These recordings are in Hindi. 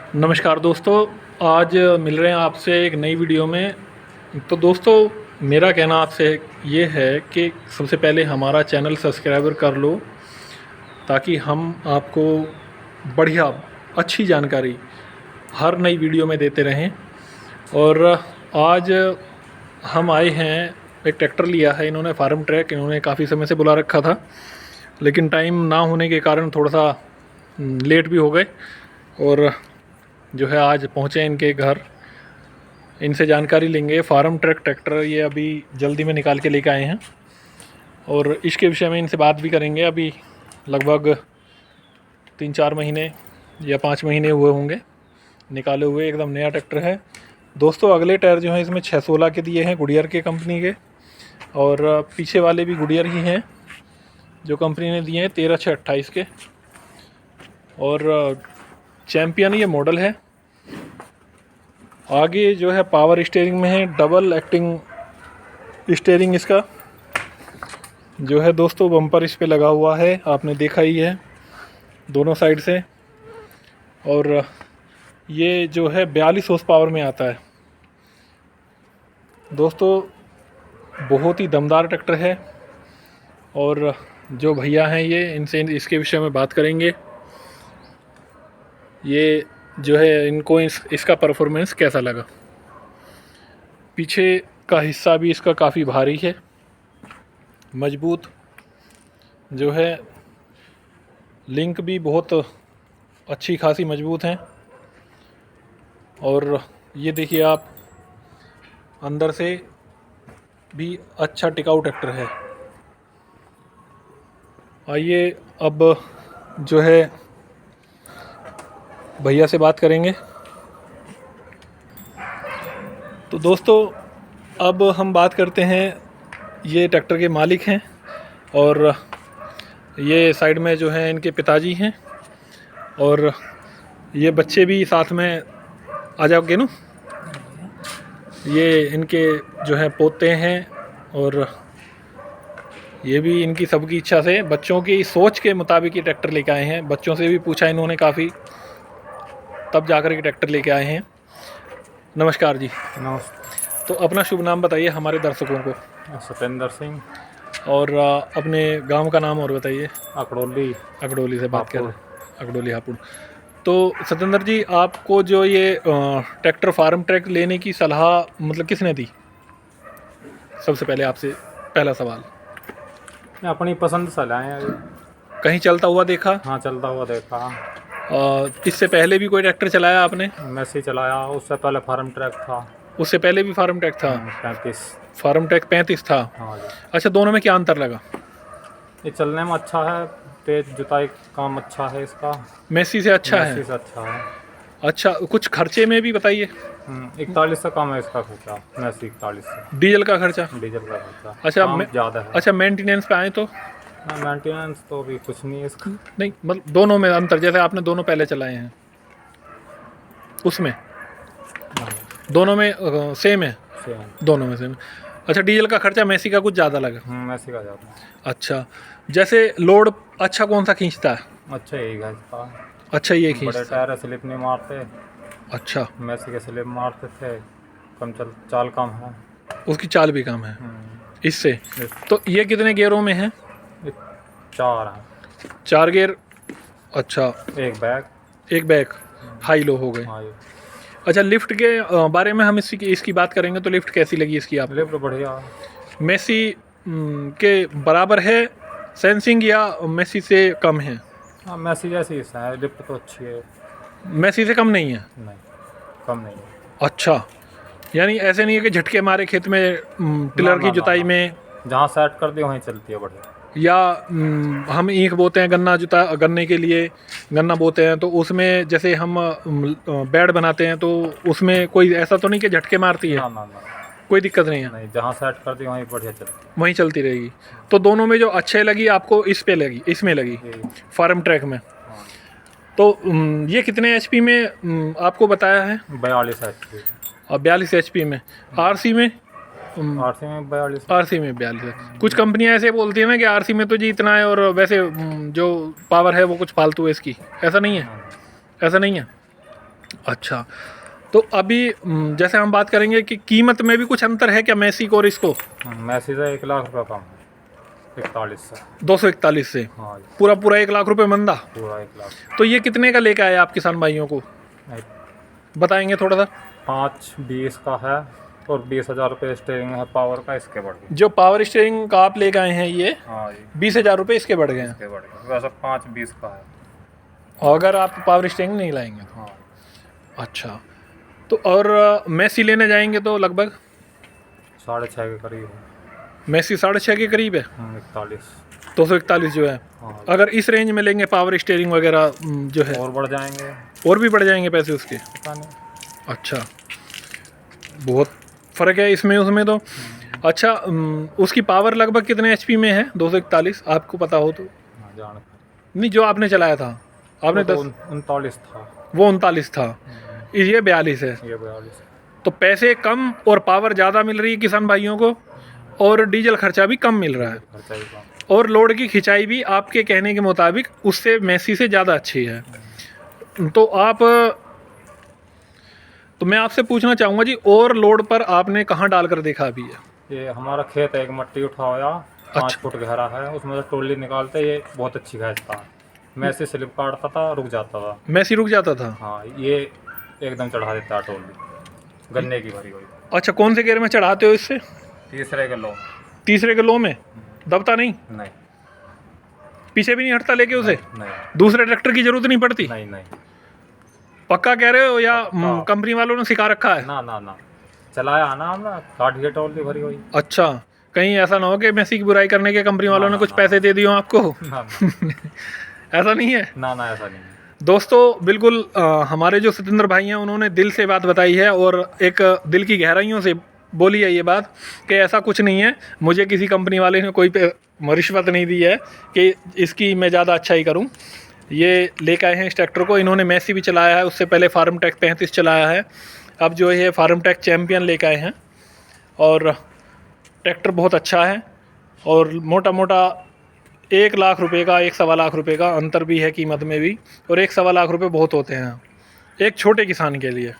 नमस्कार दोस्तों, आज मिल रहे हैं आपसे एक नई वीडियो में। तो दोस्तों, मेरा कहना आपसे ये है कि सबसे पहले हमारा चैनल सब्सक्राइबर कर लो, ताकि हम आपको बढ़िया अच्छी जानकारी हर नई वीडियो में देते रहें। और आज हम आए हैं, एक ट्रैक्टर लिया है इन्होंने, फार्म ट्रैक। इन्होंने काफ़ी समय से बुला रखा था, लेकिन टाइम ना होने के कारण थोड़ा सा लेट भी हो गए, और जो है आज पहुँचे इनके घर। इनसे जानकारी लेंगे। फार्म ट्रैक ट्रैक्टर ये अभी जल्दी में निकाल के लेके आए हैं, और इसके विषय में इनसे बात भी करेंगे। अभी लगभग 3-4 महीने या 5 महीने हुए होंगे निकाले हुए, एकदम नया ट्रैक्टर है दोस्तों। अगले टायर जो हैं इसमें 616 के दिए हैं, गुडियर के कंपनी के, और पीछे वाले भी गुडियर ही हैं जो कंपनी ने दिए हैं, 13/6/28 के। और चैम्पियन ये मॉडल है। आगे जो है पावर स्टीयरिंग में है, डबल एक्टिंग स्टीयरिंग इसका जो है दोस्तों। बम्पर इस पे लगा हुआ है, आपने देखा ही है दोनों साइड से। और ये जो है 42 हॉर्स पावर में आता है दोस्तों। बहुत ही दमदार ट्रैक्टर है, और जो भैया हैं ये, इनसे इसके विषय में बात करेंगे। ये जो है इनको इसका परफॉर्मेंस कैसा लगा। पीछे का हिस्सा भी इसका काफ़ी भारी है, मजबूत जो है। लिंक भी बहुत अच्छी खासी मजबूत हैं। और ये देखिए आप, अंदर से भी अच्छा टिकाऊ ट्रैक्टर है। आइए अब जो है भैया से बात करेंगे। तो दोस्तों, अब हम बात करते हैं, ये ट्रैक्टर के मालिक हैं, और ये साइड में जो है इनके पिताजी हैं, और ये बच्चे भी साथ में आ जाओगे ना। ये इनके जो है पोते हैं, और ये भी इनकी सबकी इच्छा से, बच्चों की सोच के मुताबिक ये ट्रैक्टर लेके आए हैं। बच्चों से भी पूछा इन्होंने काफ़ी, तब जाकर के ट्रैक्टर लेके आए हैं। नमस्कार जी। नमस्ते। तो अपना शुभ नाम बताइए हमारे दर्शकों को। सतेंद्र सिंह, और अपने गांव का नाम और बताइए। अकड़ोली। अकड़ोली से बात कर रहे हैं, अकड़ोली हापुड़। तो सतेंद्र जी, आपको जो ये ट्रैक्टर फार्म ट्रैक लेने की सलाह मतलब किसने दी? सबसे पहले आपसे पहला सवाल। अपनी पसंद से लाए हैं। कहीं चलता हुआ देखा? हाँ, चलता हुआ देखा। इससे पहले भी कोई ट्रैक्टर चलाया आपने? मैसी चलाया, उससे पहले फार्म ट्रैक था। उससे पहले भी फार्म ट्रैक था? 35। फार्म ट्रैक 35 था। हाँ जी। अच्छा, दोनों में क्या अंतर लगा? ये चलने में अच्छा है, तेज जुताई काम अच्छा है इसका। मैसी से अच्छा है? मैसी से अच्छा है। अच्छा, कुछ खर्चे में भी बताइए। 41 से कम है इसका खर्चा, मैसी 41 से। डीजल का खर्चा? डीजल का खर्चा अच्छा, ज़्यादा है। अच्छा, मेंटेनेंस पे आए तो? मेंटेनेंस तो अभी कुछ नहीं है इसका। नहीं, मतलब दोनों में अंतर, जैसे आपने दोनों पहले चलाए हैं उसमें दोनों में सेम है? दोनों में सेम। अच्छा, डीजल का खर्चा मैसी का कुछ ज़्यादा लगा? मैसी का ज़्यादा। अच्छा, जैसे लोड अच्छा कौन सा खींचता है? अच्छा यही है इसका। अच्छा, ये बड़े खींचता है। टायर स्लिप नहीं मारते। अच्छा, मैसी के स्लिप मारते थे, कम चाल कम है। उसकी चाल भी कम है इससे। तो ये कितने गियरों में है? 4 है। 4 गियर। अच्छा, एक एक बैक हाई लो हो गए। हाँ जी। अच्छा, लिफ्ट के बारे में हम इसकी बात करेंगे। तो लिफ्ट कैसी लगी इसकी आपको? लिफ्ट बढ़िया। मेसी के बराबर है सेंसिंग, या मेसी से कम है? हाँ, मैसी जैसी है, लिफ्ट तो अच्छी है। मेसी से कम नहीं है? नहीं, कम नहीं है। अच्छा, यानी ऐसे नहीं है कि झटके मारे खेत में टिलर की जुताई में? जहाँ सेट कर दिए वहीं चलती है बढ़िया। या हम ईख बोते हैं गन्ने के लिए, गन्ना बोते हैं, तो उसमें जैसे हम बेड बनाते हैं, तो उसमें कोई ऐसा तो नहीं कि झटके मारती है? ना ना ना, कोई दिक्कत नहीं है? नहीं, जहाँ सेट कर दिए वहीं बढ़िया चलती है। वहीं चलती रहेगी। तो दोनों में जो अच्छे लगी आपको, इसमें लगी फार्म ट्रैक में। हाँ। तो ये कितने एचपी में आपको बताया है? 42 HP। और 42 एचपी में। आरसी में? आरसी में 42। आरसी में 42 है। कुछ कंपनियां ऐसे बोलती हैं ना कि आरसी में तो जी इतना है, और वैसे जो पावर है वो कुछ फालतू है इसकी। ऐसा नहीं है? ऐसा नहीं है? अच्छा, तो अभी जैसे हम बात करेंगे कि कीमत में भी कुछ अंतर है क्या मैसिक और इसको? मैसी से 1 लाख रुपये कम है, 41 से। 241 से हाँ जी, पूरा पूरा 1 लाख रुपए मंदा। पूरा 1 लाख। तो ये कितने का लेके आए आप किसान भाइयों को, बताएंगे थोड़ा सा? 5-20 का है और 20,000 रुपये स्टेयरिंग है पावर का, इसके बढ़ गए। जो पावर स्टीयरिंग का आप लेके आए हैं ये हाँ जी, 20,000 रुपये इसके बढ़ गए हैं। इसके बढ़ गए, वैसे 5-20 का है। और अगर आप पावर स्टीयरिंग नहीं लाएंगे तो? हाँ, अच्छा, तो और मैसी लेने जाएंगे तो लगभग 6.5 के करीब है। मैसी 6.5 के करीब है। 41। 241 जो है। हाँ, अगर इस रेंज में लेंगे पावर स्टीयरिंग वगैरह जो है और बढ़ जाएंगे, और भी बढ़ जाएंगे पैसे उसके? पता नहीं। अच्छा, बहुत फ़र्क है इसमें उसमें तो। अच्छा, उसकी पावर लगभग कितने एचपी में है 241, आपको पता हो तो? हाँ, जान नहीं, जो आपने चलाया था आपने तो 10, 39 था, वो 39 था, ये 42 है। ये 42। तो पैसे कम और पावर ज़्यादा मिल रही है किसान भाइयों को, और डीजल खर्चा भी कम मिल रहा है, खर्चा भी कम। और लोड की खिंचाई भी आपके कहने के मुताबिक उससे मैसी से ज़्यादा अच्छी है। तो मैं आपसे पूछना चाहूँगा जी, और लोड पर आपने कहाँ डालकर देखा अभी है? ये हमारा खेत है, एक मट्टी उठाया 5 अच्छा। फुट गहरा है, उसमें से ट्रॉली निकालते ये बहुत अच्छी खींचता है। मैं से स्लिप काटता था, रुक जाता था। मैसी रुक जाता था? हाँ, ये एकदम चढ़ा देता है ट्रॉली, गन्ने की भरी हुई। अच्छा, कौन से गेयर में चढ़ाते हो इससे? तीसरे किलो। तीसरे के लो में? दबता नहीं? नहीं पीछे भी नहीं हटता लेके उसे? नहीं दूसरे ट्रैक्टर की जरूरत नहीं पड़ती? नहीं नहीं, पक्का कह रहे हो या पक्का। कंपनी वालों ने सिखा रखा है? ना ना ना, चलाया ना हमने, काट के ट्रॉली भरी हुई। अच्छा, कहीं ऐसा ना हो कि मैसी की बुराई करने के कंपनी वालों ना, ने ना, कुछ ना। पैसे दे दिए हों आपको? ना ना ऐसा नहीं है ना ना, ऐसा नहीं है। दोस्तों। बिल्कुल हमारे जो सतेंद्र भाई हैं उन्होंने दिल से बात बताई है, और एक दिल की गहराइयों से बोली है ये बात कि ऐसा कुछ नहीं है, मुझे किसी कंपनी वाले ने कोई रिश्वत नहीं दी है कि इसकी मैं ज़्यादा अच्छाई करूं। ये लेकर आए हैं इस ट्रैक्टर को, इन्होंने मैसी भी चलाया है, उससे पहले फार्म टेक 35 चलाया है, अब जो है फार्म टेक चैम्पियन लेकर आए हैं, और ट्रैक्टर बहुत अच्छा है, और मोटा मोटा 1 लाख रुपए का 1-1.25 लाख रुपए का अंतर भी है कीमत में भी, और 1-1.25 लाख रुपए बहुत होते हैं एक छोटे किसान के लिए।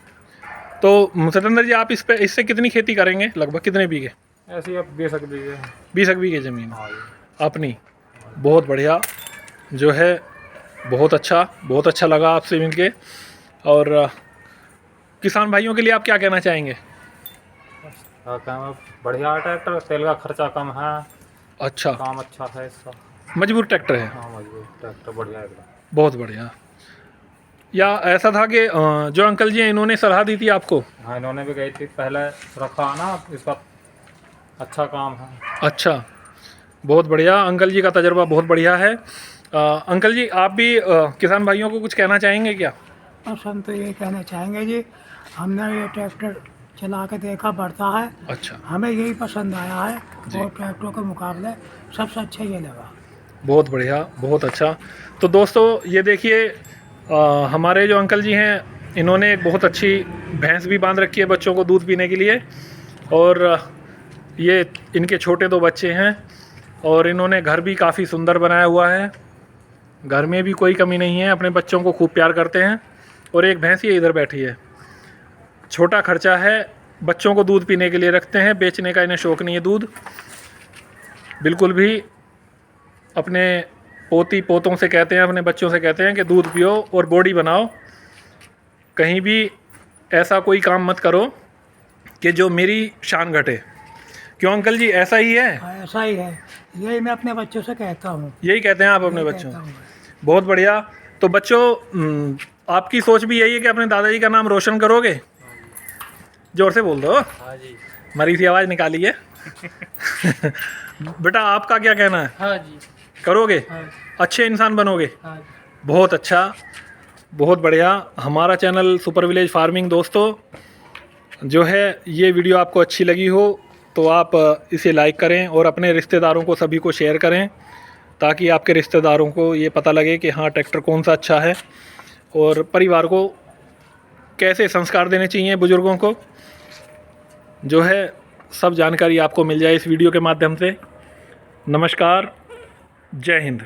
तो सतेंद्र जी, आप इससे कितनी खेती करेंगे, लगभग कितने बीघे? ऐसे ही अब 20 बीघे। 20 बीघे ज़मीन हाँ जी। अपनी? बहुत बढ़िया, जो है बहुत अच्छा लगा आपसे मिलके। और किसान भाइयों के लिए आप क्या कहना चाहेंगे? काम बढ़िया है, ट्रैक्टर तेल का खर्चा कम है, अच्छा, काम अच्छा है इसका। मजबूत ट्रैक्टर है, हाँ, मजबूत ट्रैक्टर बढ़िया है एकदम। बहुत बढ़िया। या ऐसा था कि जो अंकल जी हैं इन्होंने सलाह दी थी आपको? हाँ, इन्होंने भी गई थी, पहले रखा ना, इसका अच्छा काम है। अच्छा, बहुत बढ़िया, अंकल जी का तजुर्बा बहुत बढ़िया है। अंकल जी, आप भी किसान भाइयों को कुछ कहना चाहेंगे क्या? बस हम तो ये कहना चाहेंगे जी, हमने ये ट्रैक्टर चला के देखा, बढ़ता है, अच्छा, हमें यही पसंद आया है, जी। और ट्रैक्टरों के मुकाबले सबसे अच्छा ये लगा। बहुत बढ़िया, बहुत अच्छा। तो दोस्तों ये देखिए, हमारे जो अंकल जी हैं इन्होंने एक बहुत अच्छी भैंस भी बांध रखी है बच्चों को दूध पीने के लिए, और ये इनके छोटे 2 बच्चे हैं, और इन्होंने घर भी काफ़ी सुंदर बनाया हुआ है, घर में भी कोई कमी नहीं है, अपने बच्चों को खूब प्यार करते हैं, और एक भैंस ये इधर बैठी है। छोटा खर्चा है, बच्चों को दूध पीने के लिए रखते हैं, बेचने का इन्हें शौक़ नहीं है दूध बिल्कुल भी। अपने पोती पोतों से कहते हैं, अपने बच्चों से कहते हैं कि दूध पियो और बॉडी बनाओ, कहीं भी ऐसा कोई काम मत करो कि जो मेरी शान घटे। क्यों अंकल जी, ऐसा ही है? हाँ, ऐसा ही है, यही मैं अपने बच्चों से कहता हूँ। यही कहते हैं आप अपने यही बच्चों? कहता हूँ। बहुत बढ़िया। तो बच्चों, आपकी सोच भी यही है कि अपने दादाजी का नाम रोशन करोगे? जोर से बोल दो, हाँ जी। मरी सी आवाज़ निकाली है। बेटा, आपका क्या कहना है? हाँ जी। करोगे? हाँ। अच्छे इंसान बनोगे? हाँ। बहुत अच्छा, बहुत बढ़िया। हमारा चैनल सुपर विलेज फार्मिंग दोस्तों, जो है ये वीडियो आपको अच्छी लगी हो तो आप इसे लाइक करें, और अपने रिश्तेदारों को सभी को शेयर करें, ताकि आपके रिश्तेदारों को ये पता लगे कि हाँ ट्रैक्टर कौन सा अच्छा है, और परिवार को कैसे संस्कार देने चाहिए बुज़ुर्गों को, जो है सब जानकारी आपको मिल जाए इस वीडियो के माध्यम से। नमस्कार, जय हिंद।